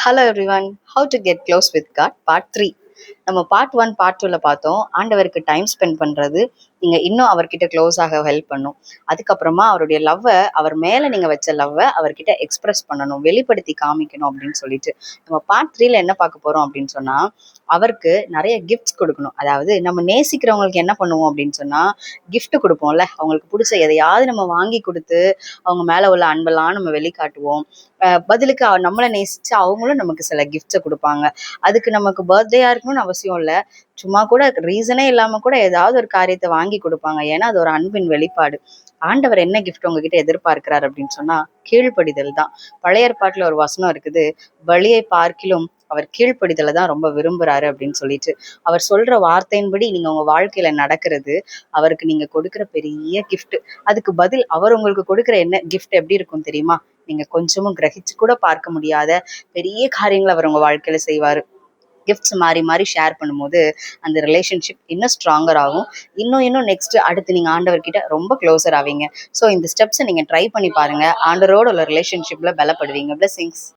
Hello everyone, how to get close with God part 3. நம்ம part 1 part 2ல பார்த்தோம். ஆண்டவருக்கு time spend பண்ணுறது நீங்கள் இன்னும் அவர்கிட்ட க்ளோஸ் ஆக ஹெல்ப் பண்ணும். அதுக்கப்புறமா அவருடைய லவ்வை, அவர் மேலே நீங்கள் வச்ச லவ்வை அவர்கிட்ட எக்ஸ்பிரஸ் பண்ணணும், வெளிப்படுத்தி காமிக்கணும் அப்படின்னு சொல்லிட்டு நம்ம பார்ட் 3ல என்ன பார்க்க போகிறோம் அப்படின்னு சொன்னால், அவருக்கு நிறைய கிஃப்ட்ஸ் கொடுக்கணும். அதாவது நம்ம நேசிக்கிறவங்களுக்கு என்ன பண்ணுவோம் அப்படின்னு சொன்னால், gift கொடுப்போம்ல, அவங்களுக்கு பிடிச்ச எதையாவது நம்ம வாங்கி கொடுத்து அவங்க மேலே உள்ள அன்பெல்லாம் நம்ம வெளிக்காட்டுவோம். பதிலுக்கு நம்மளை நேசிச்சு அவங்களும் நமக்கு சில கிஃப்ட்ஸை கொடுப்பாங்க. அதுக்கு நமக்கு பர்த்டேயா இருக்கணும்னு அவசியம் இல்லை, சும்மா கூட ரீசனே இல்லாம கூட ஏதாவது ஒரு காரியத்தை வாங்கி கொடுப்பாங்க. ஏன்னா அது ஒரு அன்பின் வெளிப்பாடு. ஆண்டவர் என்ன கிஃப்ட் உங்ககிட்ட எதிர்பார்க்கிறார் அப்படின்னு சொன்னா, கீழ்ப்படிதல் தான். பழைய ஏற்பாட்டுல ஒரு வசனம் இருக்குது, பலியை பார்க்கிலும் அவர் கீழ்ப்படிதலை தான் ரொம்ப விரும்புறாரு அப்படின்னு சொல்லிட்டு. அவர் சொல்ற வார்த்தையின்படி நீங்க உங்க வாழ்க்கையில நடக்கிறது அவருக்கு நீங்க கொடுக்கிற பெரிய கிஃப்ட். அதுக்கு பதில் அவர் உங்களுக்கு கொடுக்கிற என்ன கிஃப்ட் எப்படி இருக்கும் தெரியுமா? நீங்க கொஞ்சமும் கிரகிச்சு கூட பார்க்க முடியாத பெரிய காரியங்களை அவர் உங்க வாழ்க்கையில செய்வாரு. கிஃப்ட்ஸ் மாறி மாறி ஷேர் பண்ணும்போது அந்த ரிலேஷன்ஷிப் இன்னும் ஸ்ட்ராங்கர் ஆகும். இன்னும் நெக்ஸ்ட் அடுத்து நீங்க ஆண்டவர்கிட்ட ரொம்ப க்ளோசர் ஆவீங்க. ஸோ இந்த ஸ்டெப்ஸை நீங்க ட்ரை பண்ணி பாருங்க. ஆண்டவரோட உள்ள ரிலேஷன்ஷிப்ல பலப்படுவீங்க. பிளெஸிங்ஸ்.